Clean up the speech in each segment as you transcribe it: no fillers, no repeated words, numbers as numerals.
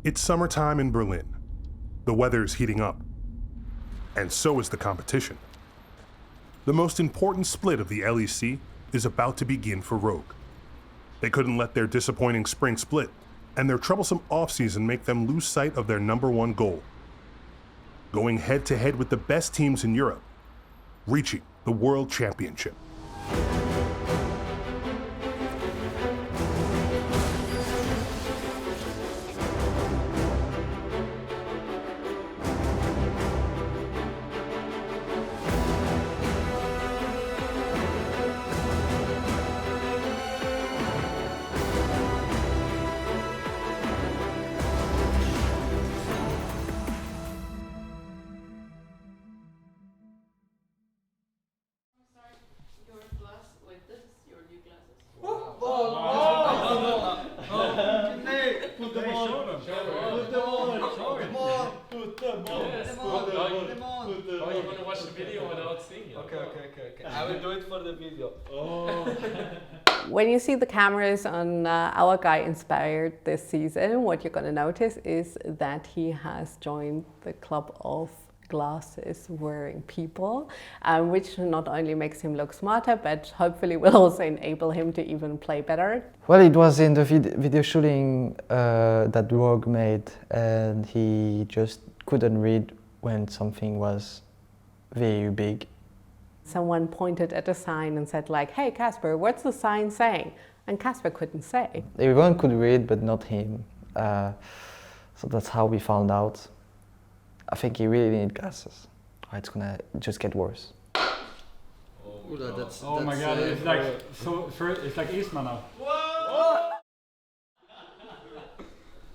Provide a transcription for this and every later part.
It's summertime in Berlin. The weather's heating up. And so is the competition. The most important split of the LEC is about to begin for Rogue. They couldn't let their disappointing spring split and their troublesome offseason make them lose sight of their #1 goal. Going head-to-head with the best teams in Europe, reaching the World Championship. I will do it for the video. When you see the cameras on our guy Inspired this season, what you're going to notice is that he has joined the club of glasses wearing people, which not only makes him look smarter, but hopefully will also enable him to even play better. Well, it was in the video shooting that Rogue made, and he just couldn't read when something was very big. Someone pointed at a sign and said like, "Hey Kacper, what's the sign saying?" And Kacper couldn't say. Everyone could read, but not him. So that's how we found out. I think he really needs glasses. It's gonna just get worse. Oh my god, it's like it's like Isma now.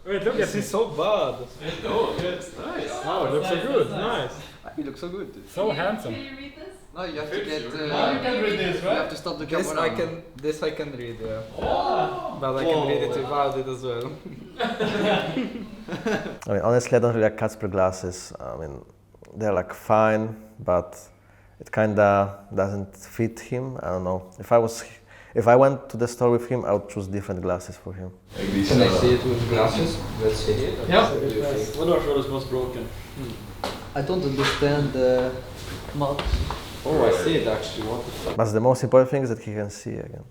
Wait, look at This is so bad. Oh, it's nice. Wow, it looks so good. Nice. He looks so good. So handsome. Can you read this? No, you have to get. you can read this, You right? have to stop the camera. This I can read, yeah. But I can read it without it as well. I mean, honestly, I don't really like Kacper glasses. I mean, they're like fine, but it kinda doesn't fit him. I don't know. If I went to the store with him, I would choose different glasses for him. Can I see it with glasses? Let's see it. Yeah. What are those most broken? I don't understand much. Oh, I see it actually. What the fuck? But the most important thing is that he can see again.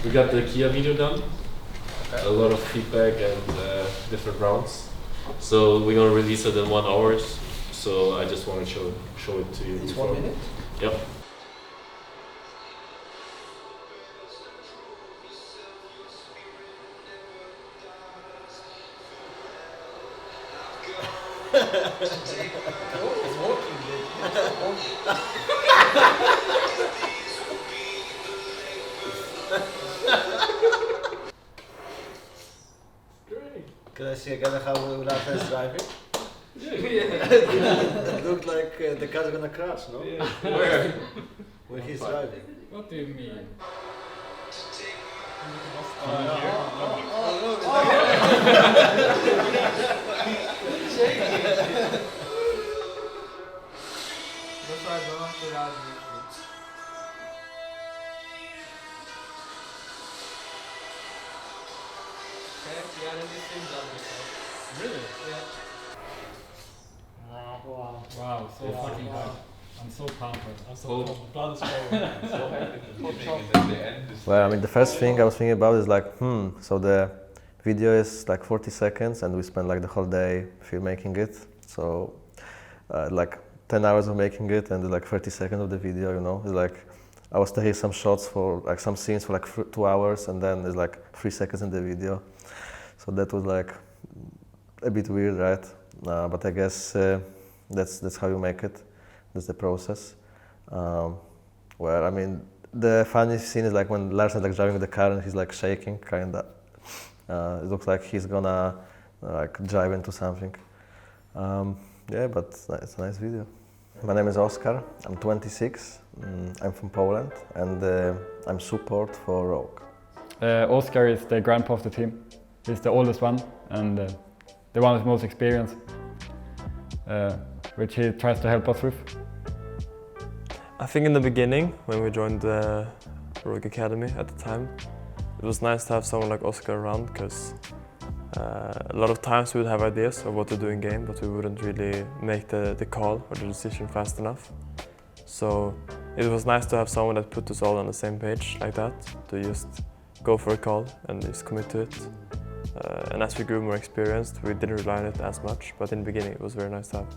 We got the Kia video done. A lot of feedback and different rounds. So we're gonna release it in 1 hour. So I just want to show it to you. It's 1 minute? Yep. It's walking. Can I see again how Ulata is driving? Yeah. It looked like the car's gonna crash, no? Yeah. Where? When he's driving. What do you mean? That's why I don't want to ride with you. Okay, we are in the same job before. Really? Yeah. Wow, so fucking hard. I'm so pampered. Well, I mean, the first thing I was thinking about is like, so the video is like 40 seconds and we spent like the whole day filmmaking it. So like 10 hours of making it and like 30 seconds of the video, you know, it's like, I was taking some shots for like some scenes for like 2 hours and then there's like 3 seconds in the video. So that was like a bit weird, right? But I guess that's how you make it. That's the process. Well, I mean, the funny scene is like when Lars is like driving the car and he's like shaking, kinda. It looks like he's gonna like drive into something. Yeah, but it's a nice video. My name is Oskar. I'm 26. I'm from Poland, and I'm support for Rogue. Oskar is the grandpa of the team. He's the oldest one and the one with most experience, which he tries to help us with. I think in the beginning, when we joined the Rogue Academy at the time, it was nice to have someone like Oskar around because A lot of times we would have ideas of what to do in game, but we wouldn't really make the call or the decision fast enough. So it was nice to have someone that put us all on the same page like that, to just go for a call and just commit to it. And as we grew more experienced, we didn't rely on it as much, but in the beginning it was very nice to have.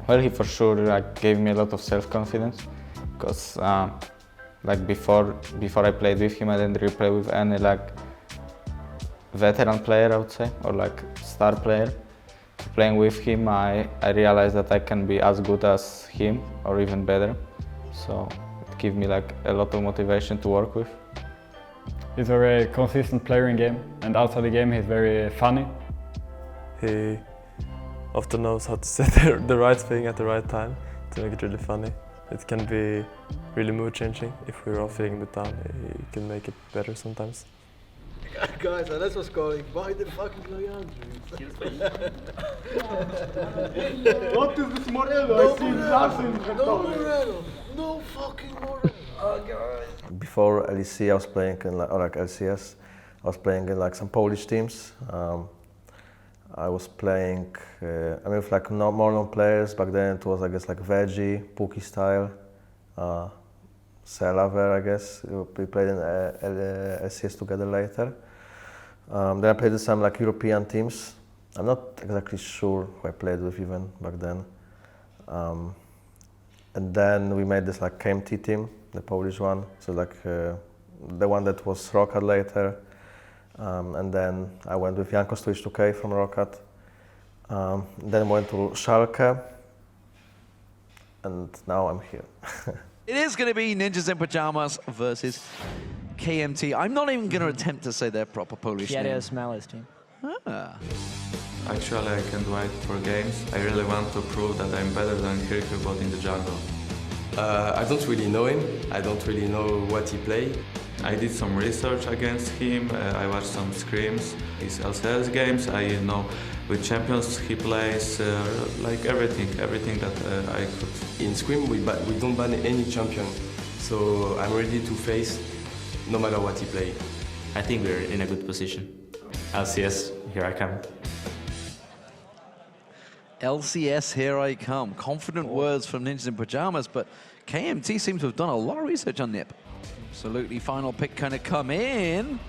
Well, he for sure gave me a lot of self-confidence, because before I played with him, I didn't really play with any veteran player, I would say, or star player. Playing with him, I realized that I can be as good as him or even better. So it gave me a lot of motivation to work with. He's a very consistent player in game, and outside the game he's very funny. He often knows how to say the right thing at the right time to make it really funny. It can be really mood changing. If we're all feeling a bit down, he can make it better sometimes. Guys, unless was calling, why the fucking Loyan? What is this Morello? I see nothing. No Morello. No fucking Morello. Oh god. Before LEC, I was playing in LCS. I was playing in some Polish teams. I was playing, with more known players. Back then it was, I guess, Veggie, Puki style, Selaver, I guess. We played in LCS together later. Then I played with some European teams. I'm not exactly sure who I played with even back then. And then we made this KMT team, the Polish one. So the one that was Rocket later. And then I went with Jankos to H2K from Rocket. Then went to Schalke. And now I'm here. It is going to be Ninjas in Pajamas versus KMT. I'm not even going to attempt to say their proper Polish name. Kieres Malice team. Ah. Actually, I can't wait for games. I really want to prove that I'm better than Kirkebot in the jungle. I don't really know him. I don't really know what he plays. I did some research against him. I watched some scrims, his LCS games. I know which champions he plays, everything that I could. In scrim, we don't ban any champion, so I'm ready to face no matter what he plays. I think we're in a good position. LCS, here I come. LCS, here I come. Confident words from Ninjas in Pajamas, but KMT seems to have done a lot of research on Nip. Absolutely, final pick kind of come in.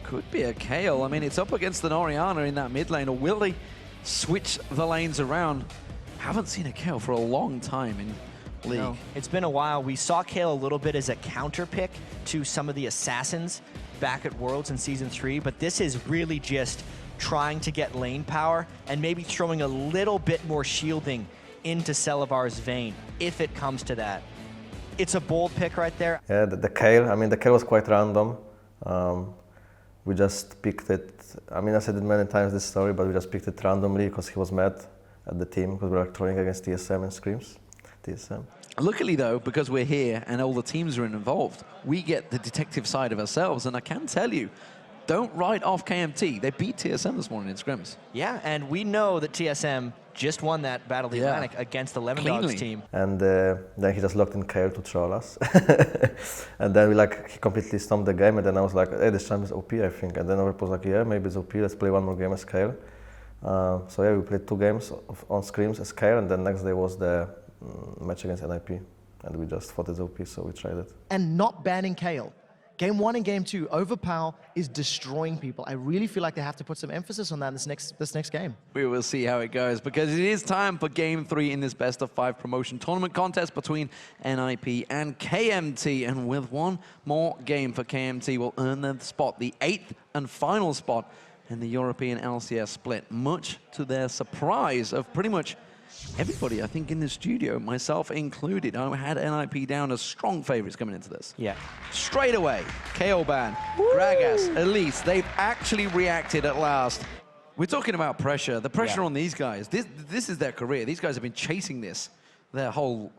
Could be a Kayle. I mean, it's up against an Orianna in that mid lane, or will they switch the lanes around? Haven't seen a Kayle for a long time in League. No, it's been a while. We saw Kayle a little bit as a counter pick to some of the assassins back at Worlds in Season 3, but this is really just trying to get lane power and maybe throwing a little bit more shielding into Celavar's vein, if it comes to that. It's a bold pick right there. Yeah, the Kayle, the Kayle was quite random. We just picked it, I said it many times, this story, but we just picked it randomly because he was mad at the team because we were throwing against TSM and scrims. TSM. Luckily though, because we're here and all the teams are involved, we get the detective side of ourselves, and I can tell you, don't write off KMT. They beat TSM this morning in scrims. Yeah, and we know that TSM just won that Battle of the Atlantic against the Lemon Dogs team. And then he just locked in Kayle to troll us. And then he completely stomped the game, and then I was like, hey, this champ is OP, I think. And then Overpow was like, yeah, maybe it's OP, let's play one more game as Kayle. So yeah, we played 2 games on scrims as Kayle, and then next day was the match against NIP. And we just thought it's OP, so we tried it. And not banning Kayle. Game 1 and Game 2, Overpow is destroying people. I really feel like they have to put some emphasis on that in this next game. We will see how it goes, because it is time for Game 3 in this best-of-5 promotion tournament contest between NIP and KMT. And with one more game for KMT, will earn their spot, the 8th and final spot in the European LCS split, much to their surprise of pretty much everybody, I think, in the studio, myself included. I had NIP down as strong favorites coming into this. Yeah. Straight away, Kayle ban, Gragas, Elise, they've actually reacted at last. We're talking about pressure. The pressure on these guys, this is their career. These guys have been chasing this their whole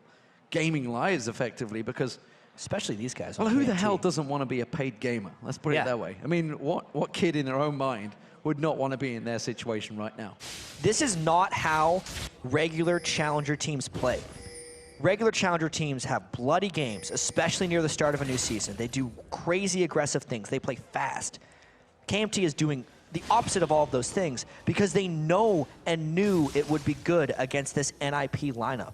gaming lives, effectively, because... Especially these guys. Well, who the hell doesn't want to be a paid gamer? Let's put it that way. I mean, what kid in their own mind would not want to be in their situation right now? This is not how regular challenger teams play. Regular challenger teams have bloody games, especially near the start of a new season. They do crazy aggressive things. They play fast. KMT is doing the opposite of all of those things because they know and knew it would be good against this NIP lineup.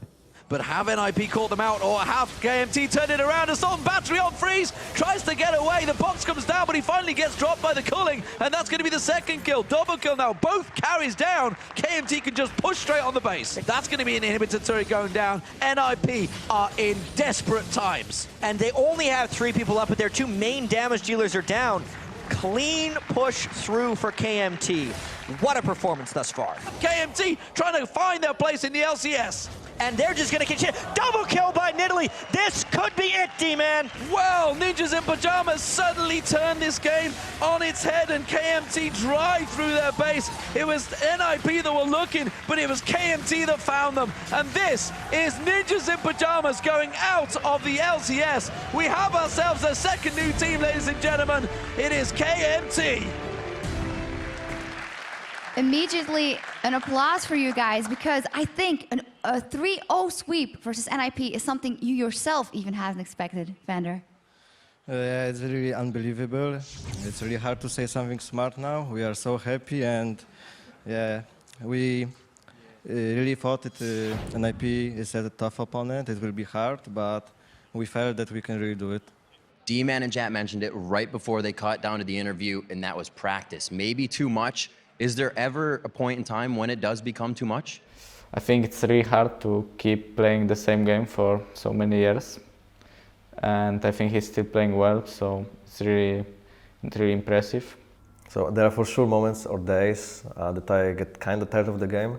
But have NIP caught them out, or have KMT turned it around? Assault battery on freeze, tries to get away. The box comes down, but he finally gets dropped by the culling, and that's going to be the second kill. Double kill now, both carries down. KMT can just push straight on the base. That's going to be an inhibitor turret going down. NIP are in desperate times. And they only have 3 people up, but their 2 main damage dealers are down. Clean push through for KMT. What a performance thus far. KMT trying to find their place in the LCS. And they're just gonna continue. Double kill by Nidalee. This could be it, D-Man. Well, Ninjas in Pajamas suddenly turned this game on its head, and KMT drive through their base. It was NIP that were looking, but it was KMT that found them. And this is Ninjas in Pajamas going out of the LCS. We have ourselves a second new team, ladies and gentlemen. It is KMT. Immediately, an applause for you guys, because I think a 3-0 sweep versus NIP is something you yourself even haven't expected, Vander. Yeah, it's really unbelievable. It's really hard to say something smart now. We are so happy, and yeah, we really thought that NIP is a tough opponent. It will be hard, but we felt that we can really do it. D-Man and Jat mentioned it right before they cut down to the interview, and that was practice. Maybe too much. Is there ever a point in time when it does become too much? I think it's really hard to keep playing the same game for so many years. And I think he's still playing well, so it's really impressive. So there are for sure moments or days that I get kind of tired of the game.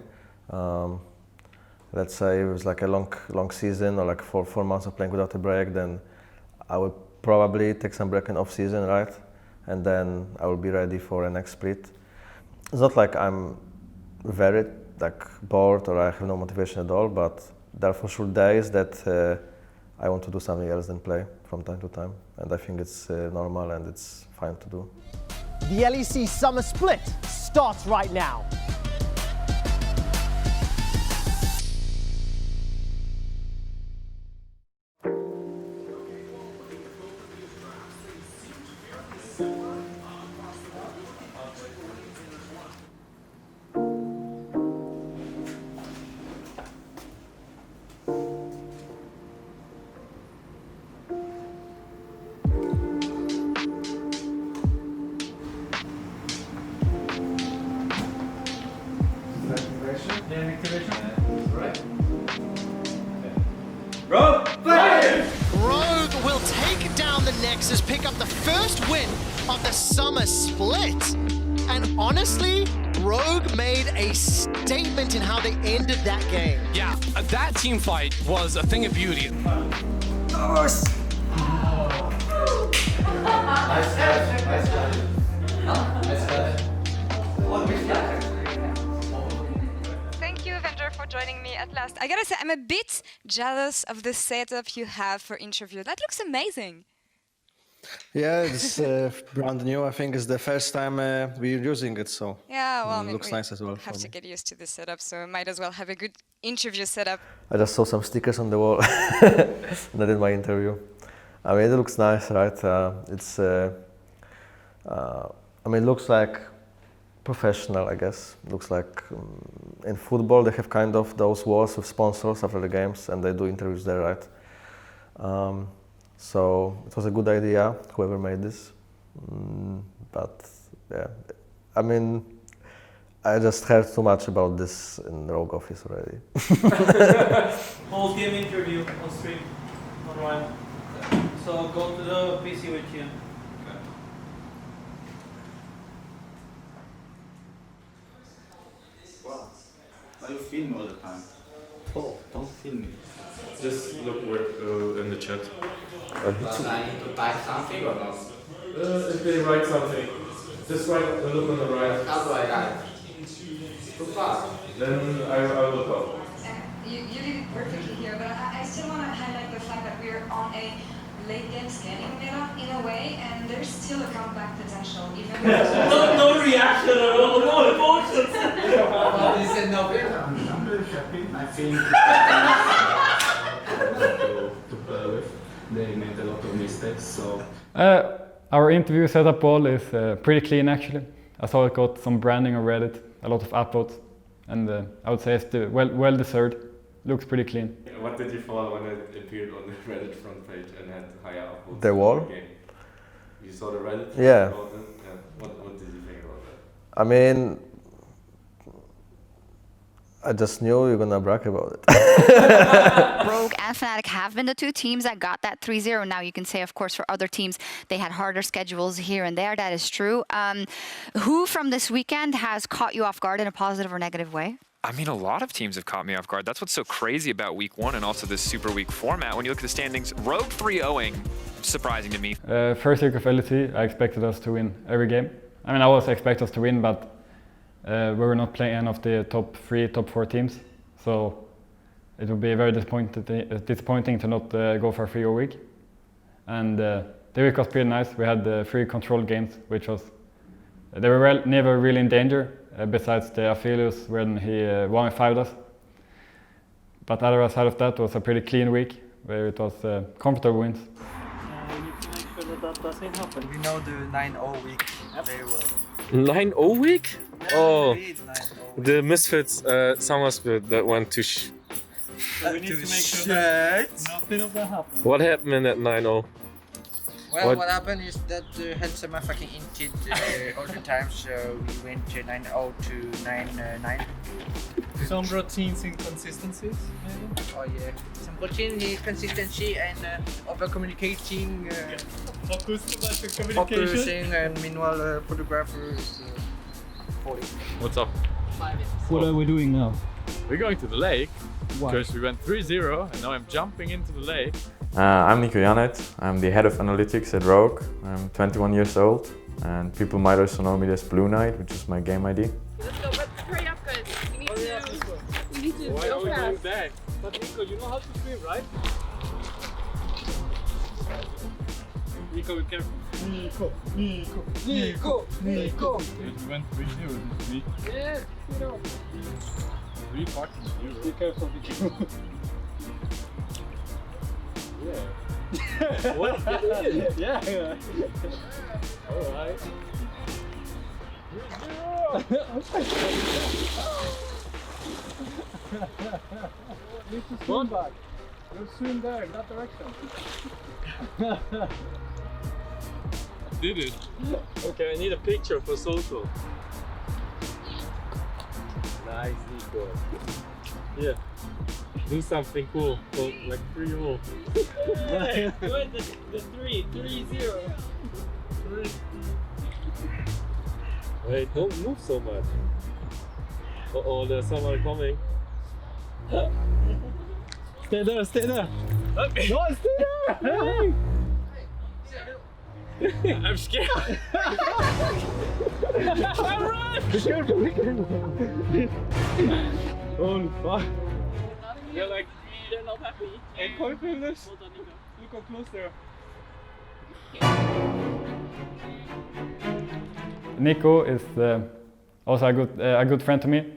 Let's say it was like a long season, or like four months of playing without a break, then I will probably take some break in off season, right? And then I will be ready for a next split. It's not like I'm very bored or I have no motivation at all, but there are for sure days that I want to do something else than play from time to time. And I think it's normal and it's fine to do. The LEC Summer Split starts right now. Rogue will take down the Nexus, pick up the first win of the Summer Split. And honestly, Rogue made a statement in how they ended that game. Yeah, that team fight was a thing of beauty. Nice. Thank you, Vander, for joining me at last. I gotta say, I'm a bit jealous of the setup you have for interview. That looks amazing. Yeah, it's brand new. I think it's the first time we're using it, so Yeah, well, I mean, looks we nice as well. have to get used to this setup, so might as well have a good interview setup. I just saw some stickers on the wall. That in my interview. I mean, it looks nice, right? I mean, it looks like professional, I guess. Looks like in football they have kind of those walls with sponsors after the games, and they do interviews there, right? So it was a good idea, whoever made this. But yeah, I mean, I just heard too much about this in the Rogue office already. Whole game interview on stream, online. So go to the PC with you. Wow. Why you film all the time? Oh, don't film me. Just look where in the chat. But I need to type something or not? If they write something, just write look on the right. How do I write? Too fast. Then I'll look up. You did it perfectly here, but I still want to highlight the fact that we're on a late game scanning meta in a way, and there's still a comeback potential. Even no reaction at all, no emotions. They said no. I'm very happy. I think to play with. They made a lot of mistakes, so. Our interview setup all is pretty clean actually. I saw it got some branding on Reddit, a lot of upvotes, and I would say it's well deserved. Looks pretty clean. What did you follow when it appeared on the Reddit front page and had higher upvotes? The wall? You saw the Reddit? Yeah. What did you think about that? I mean, I just knew you were gonna brag about it. Rogue and Fnatic have been the two teams that got that 3-0. Now you can say, of course, for other teams, they had harder schedules here and there. That is true. Who from this weekend has caught you off guard in a positive or negative way? I mean, a lot of teams have caught me off guard. That's what's so crazy about week 1 and also this super week format. When you look at the standings, Rogue 3-0ing, surprising to me. First week of LEC, I expected us to win every game. I mean, I also expect us to win, but we were not playing any of the top 3, top 4 teams. So it would be very disappointing to not go for a 3-0 week. And the week was pretty nice. We had 3 controlled games, which was, they were never really in danger. Besides the Aphelios when he 1v5'd us. But other side of that was a pretty clean week where it was comfortable wins. You need to make sure that doesn't happen. We know the 9-0 week very well. 9-0 week? Yeah, oh, we read 9-0 the Misfits summer split that went to So we need to make sure that nothing of that happens. What happened in that 9-0? Well, what happened is that had some fucking inted all the time, so we went 9-0 to 9-9. Some routines inconsistencies, maybe? Oh yeah, some routine inconsistency and over communicating. Focusing and meanwhile photographers. What's up? What are we doing now? We're going to the lake Why? because we went 3-0 and now I'm jumping into the lake. I'm Nico Jannet. I'm the head of analytics at Rogue. I'm 21 years old and people might also know me as Blueknight, which is my game ID. Let's go, but hurry up guys. We need to Why go are we fast. going back? But Nico, you know how to swim, right? Nico, be careful. Nico. We went 3-0 this week. Yeah, you know. 3 fucking 0. Be careful, be careful. Yeah. What? Yeah. Alright. 3-0. Need to swim back. Go swim there, in that direction. Did it? Okay, I need a picture for social. Nice, Nico. Yeah. Do something cool for like 3-0. Yeah, good, the 3-0. Wait, don't move so much. Uh-oh, there's someone coming. Stay there, stay there. Okay. No, stay there. Hey. I'm scared. Alright! Be careful, be careful. Oh, fuck. They're like, They're not happy. hey, confidence. Hold on, Nico. Look how close they are. Nico is also a good friend to me.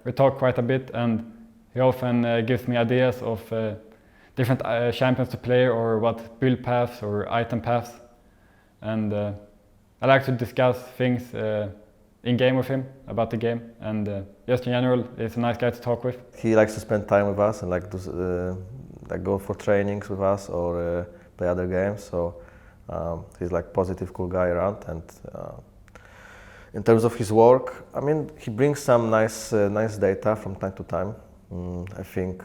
We talk quite a bit and he often gives me ideas of different champions to play or what build paths or item paths. And I like to discuss things in game with him about the game, and just in general, he's a nice guy to talk with. He likes to spend time with us and like go for trainings with us or play other games. So he's like positive, cool guy around. And in terms of his work, I mean, he brings some nice data from time to time. I think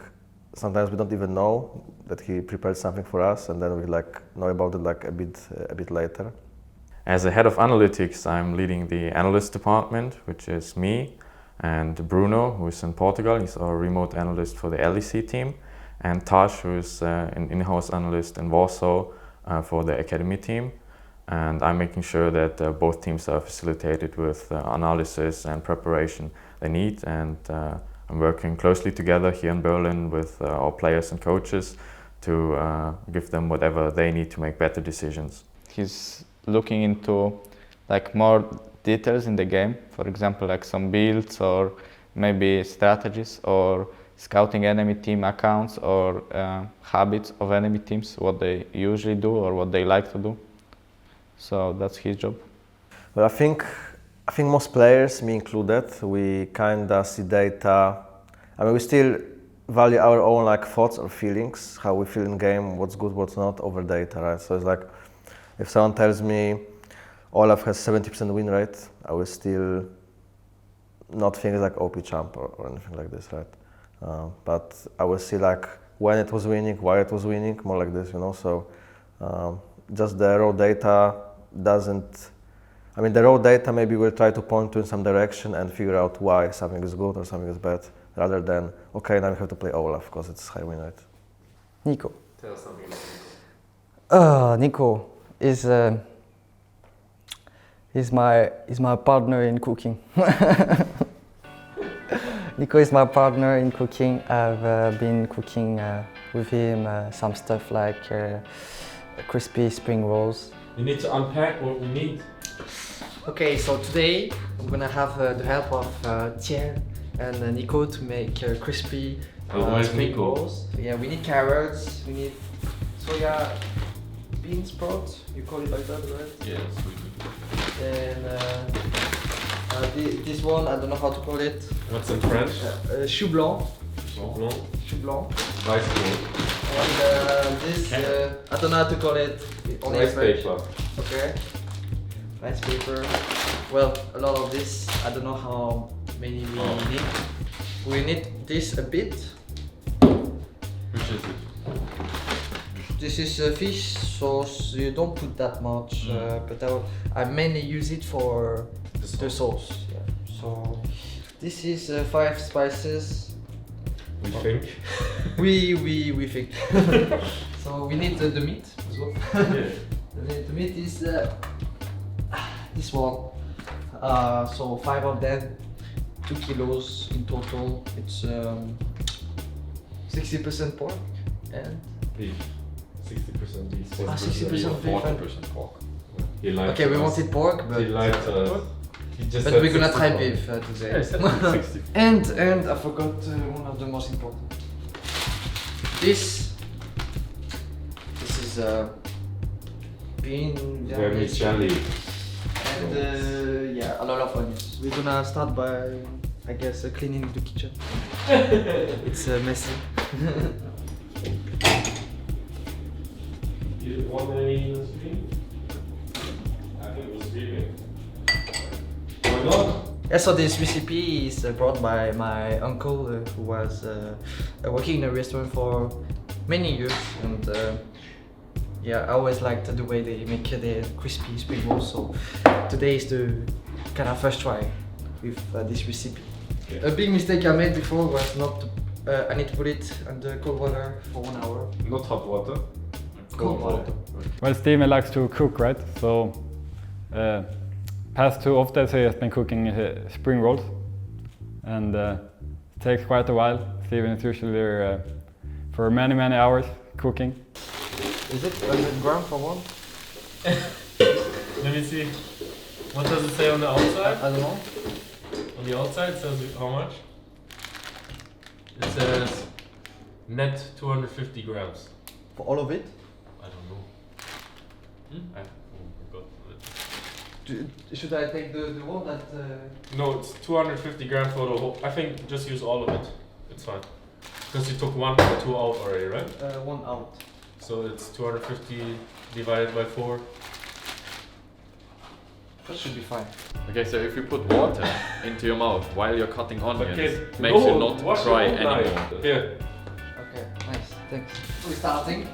sometimes we don't even know that he prepared something for us, and then we like know about it like a bit later. As a head of analytics, I'm leading the analyst department, which is me and Bruno, who is in Portugal. He's our remote analyst for the LEC team, and Tash, who is an in-house analyst in Warsaw for the academy team. And I'm making sure that both teams are facilitated with analysis and preparation they need. And I'm working closely together here in Berlin with our players and coaches to give them whatever they need to make better decisions. He's looking into like more details in the game, for example, like some builds or maybe strategies or scouting enemy team accounts or habits of enemy teams, what they usually do or what they like to do. So that's his job. Well, I think I think most players, me included, we kinda see data. I mean, we still value our own like thoughts or feelings, how we feel in game, what's good, what's not, over data, right? So it's like, if someone tells me Olaf has 70% win rate, I will still not think it's like OP champ or anything like this, right? But I will see like when it was winning, why it was winning, more like this, you know. So just the raw data doesn't. I mean, the raw data maybe will try to point to in some direction and figure out why something is good or something is bad, rather than, okay, now we have to play Olaf because it's high win rate. Nico. Tell us something about Nico is my partner in cooking. Nico is my partner in cooking. I've been cooking with him some stuff like crispy spring rolls. You need to unpack what we need. Okay, so today I'm gonna have the help of Tien and Nico to make crispy spring rolls. Yeah, we need carrots, we need soya bean sprouts, you call it like that, right? Yeah, sweet. And this one, I don't know how to call it. What's in French? Chou blanc. Chou blanc. Chou blanc. Rice ball. And this, I don't know how to call it. Only Rice French. paper. Okay. Rice paper. Well, a lot of this. I don't know how many we need. We need this a bit. Which is it? This is fish sauce. You don't put that much, but I mainly use it for the sauce. Yeah. So this is 5 spices. We think. We think. So we need the meat as well. Yeah. The meat is this one. So 5 of them, 2 kilos in total. It's 60% pork and beef. 60% beef. 60% beef. 40% pork. He lied okay, to we us. wanted pork, but he lied to us. He just but said we're gonna 60 try pork. beef today. Yeah, he said 60. and I forgot one of the most important. This is bean vermicelli. And yeah, a lot of onions. We're gonna start by, I guess, cleaning the kitchen. It's messy. You want any in the stream? I think it was streaming. Why not? Yeah, so this recipe is brought by my uncle who was working in a restaurant for many years, and yeah, I always liked the way they make their crispy spring rolls. So today is the kind of first try with this recipe. Yeah. A big mistake I made before was not to, I need to put it under cold water for 1 hour. Not hot water. Cold water. Well, Steven likes to cook, right? So past 2 days he has been cooking spring rolls, and it takes quite a while. Steven is usually for many hours cooking. Is it 100 grams for one? Let me see. What does it say on the outside? I don't know. On the outside it says how much? It says net 250 grams. For all of it? I don't know. I forgot it. Should I take the one that... No, it's 250 grams for the whole. I think just use all of it. It's fine. Because you took 1 or 2 out already, right? 1 out. So it's 250 divided by 4. That should be fine. Okay, so if you put water into your mouth while you're cutting onions, Okay, makes you no, not wash try your own anymore. knife. Here. Okay, nice, thanks. We're starting.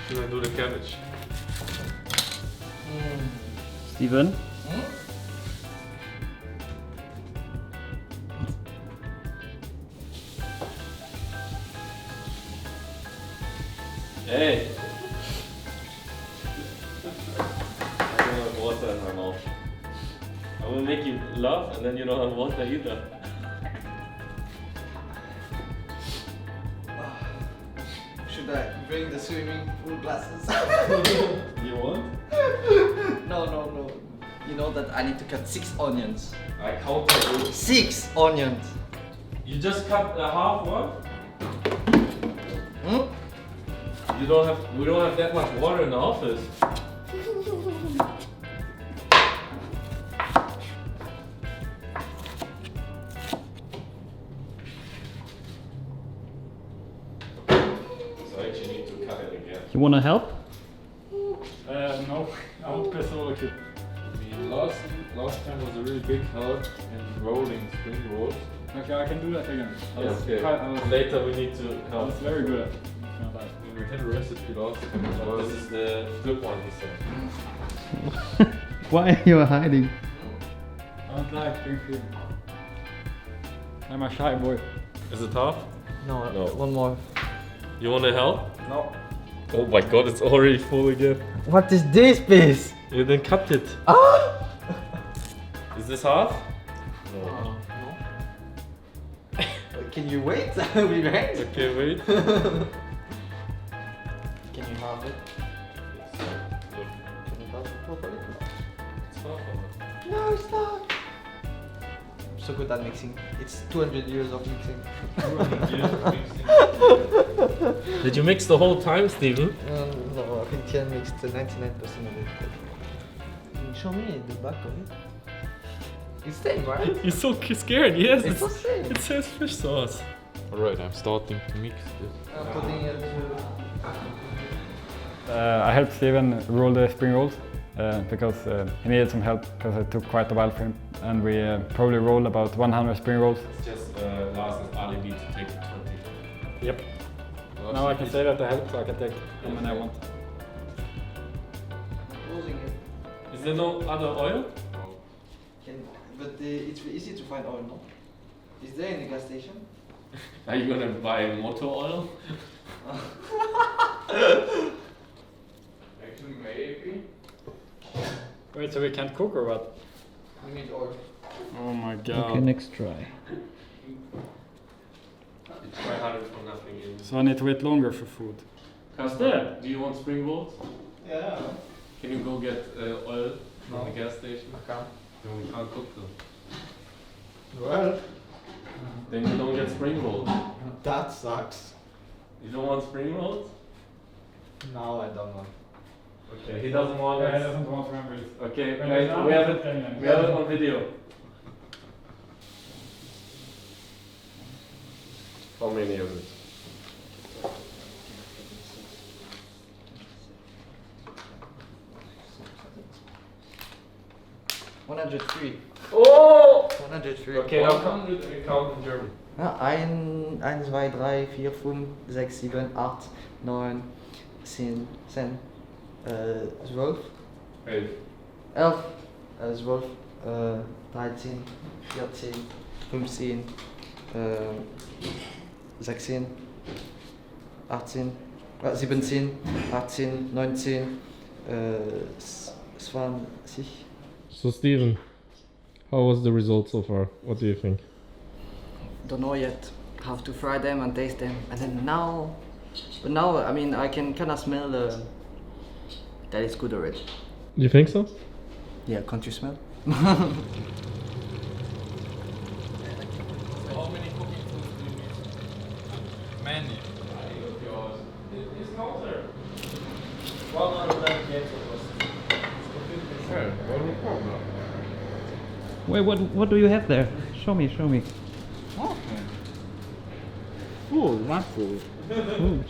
Should I do the cabbage? Steven? Hey! I don't have water in my mouth. I will make you laugh and then you don't have water either. Should I bring the swimming pool glasses? You want? No. You know that I need to cut 6 onions. I counted you. 6 onions! You just cut a half one? Hmm? We don't have that much water in the office. You wanna help? No, I won't play solo queue. Last time was a really big help in rolling spring rolls. Okay, I can do that again. Later we need to help. I was very good at it. We had a recipe last time, but this is the good one, he said. Why are you hiding? I don't like spring queue. I'm a shy boy. Is it tough? No, one more. You wanna help? No. Oh my god, it's already full again. What is this piece? You then cut it. Ah! Is this half? No. Can you wait? We wait. Okay, wait. Can you have it? Can you have it properly? It's half of it. No, it's not. I'm so good at mixing. It's 200 years of mixing. 200 years of mixing. Did you mix the whole time, Steven? No, I think Tien mixed 99% of it. Can you show me the back of it? It's same, right? You're so scared, yes. It's the same. It says fish sauce. Alright, I'm starting to mix this. I'm putting it I helped Steven roll the spring rolls because he needed some help because it took quite a while for him. And we probably rolled about 100 spring rolls. It's just Lars' alibi to take 20. Yep. Now I can say that I helped, so I can take how many I want. closing it. Is there no other oil? But it's easy to find oil, no? Is there in the gas station? Are you gonna buy motor oil? Actually, maybe. Wait, so we can't cook or what? We need oil. Oh my god. Okay, next try. It's 500 for nothing. So I need to wait longer for food. Kacper, do you want spring rolls? Yeah. Can you go get oil from the gas station? I can't. Then we can't cook them. Well. Then you don't get spring rolls. That sucks. You don't want spring rolls? No, I don't want. Okay, he doesn't want Yeah, us. he doesn't want members. Okay, When wait, it's not we have entertaining. it. We have it on video. How many is it? $103. Oh! 103. Okay, now count in German. Ja, 1, 2, 3, 4, 5, 6, 7, 8, 9, 10, 10, 12, 11, 11, 12, 13, 14, 15, 16, 18, 17, 18, 19, 20. So Steven, how was the result so far? What do you think? Don't know yet. Have to fry them and taste them, and then now, but now I mean I can kind of smell that it's good already. You think so? Yeah, can't you smell? How many cooking tools do you need? Many. It's counter. One out of 10 games of us. Okay, no problem. Wait, what do you have there? Show me, show me. Okay. Food, not food. Food.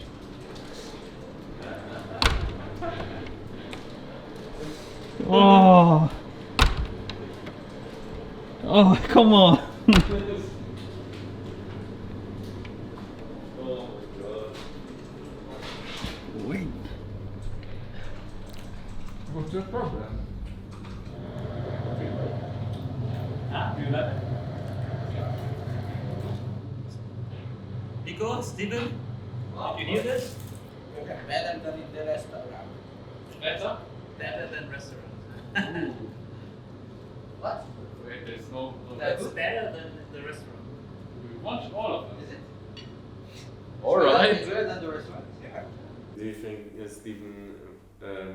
Oh. Oh, come on. Wait. What's your problem? You like it? Nico, Steven, did you hear this? Better than in the restaurant. Better? Better than restaurant. What? Wait, there's no. That's better than the restaurant. We watched all of them. Is it? Alright. It's better than the restaurant. Yeah. Do you think Steven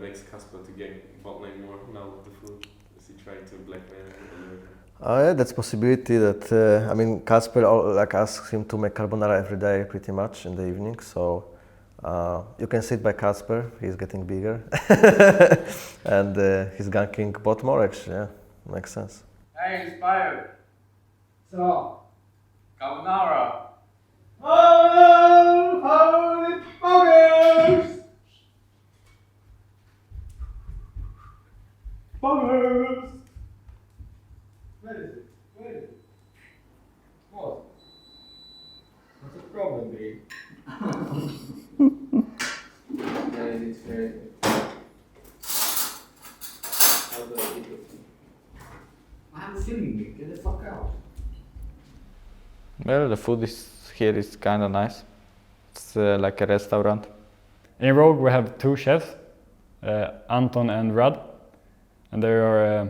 makes Kacper to gain bot lane more now with the food? Is he trying to blackmail him? Yeah, that's a possibility. That I mean, Kacper like asks him to make carbonara every day, pretty much in the evening. So you can sit by Kacper. He's getting bigger, and he's ganking bot more. Actually, yeah, makes sense. Hey, inspired. So, carbonara. Oh, holy smokers! Bombers! Where is it? Where is it? What? What's the problem, babe? It's crazy. How do I keep it? I'm filming me. Get the fuck out. Well, the food here is kind of nice. It's like a restaurant. In Rogue we have 2 chefs, Anton and Rad, and they are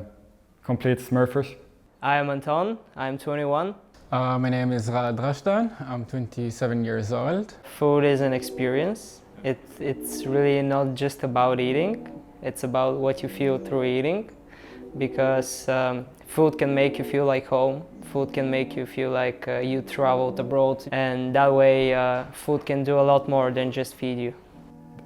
complete smurfers. I am Anton, I'm 21. My name is Rad Rashdan, I'm 27 years old. Food is an experience. It's really not just about eating, it's about what you feel through eating, because food can make you feel like home. Food can make you feel like you traveled abroad, and that way food can do a lot more than just feed you.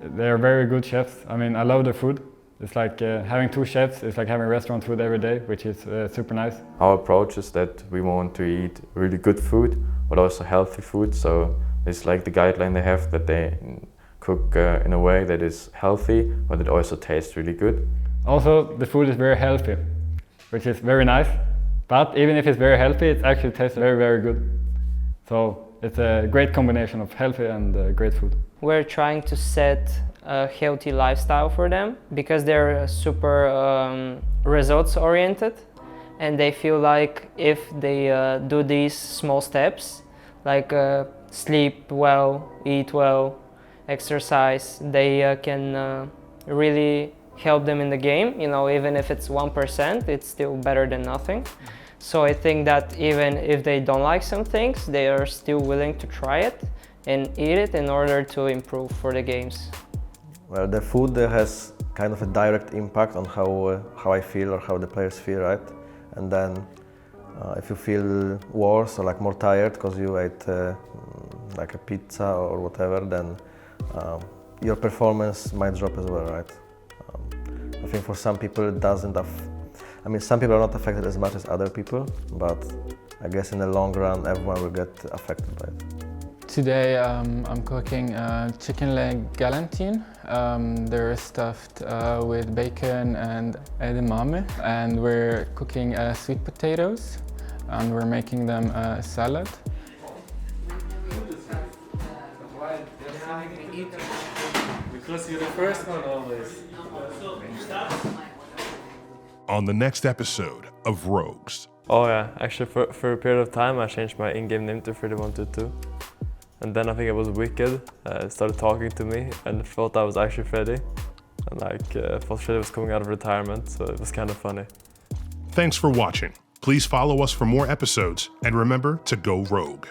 They're very good chefs. I mean, I love their food. It's like having 2 chefs, it's like having restaurant food every day, which is super nice. Our approach is that we want to eat really good food, but also healthy food. So it's like the guideline they have that they cook in a way that is healthy, but it also tastes really good. Also, the food is very healthy, which is very nice. But even if it's very healthy, it actually tastes very, very good. So it's a great combination of healthy and great food. We're trying to set a healthy lifestyle for them because they're super results oriented, and they feel like if they do these small steps, like sleep well, eat well, exercise, they can really help them in the game. You know, even if it's 1%, it's still better than nothing. So I think that even if they don't like some things, they are still willing to try it and eat it in order to improve for the games. Well, the food has kind of a direct impact on how I feel or how the players feel, right? And then if you feel worse or like more tired because you ate like a pizza or whatever, then your performance might drop as well, right? I think for some people it doesn't. I mean, some people are not affected as much as other people, but I guess in the long run, everyone will get affected by it. Today I'm cooking chicken leg galantine. They're stuffed with bacon and edamame, and we're cooking sweet potatoes, and we're making them a salad. Because you're the first one always. On the next episode of Rogues. Oh yeah, actually for a period of time I changed my in-game name to 3122. And then I think it was Wicked started talking to me and thought I was actually Freddy. And thought Freddy was coming out of retirement, so it was kind of funny. Thanks for watching. Please follow us for more episodes and remember to go rogue.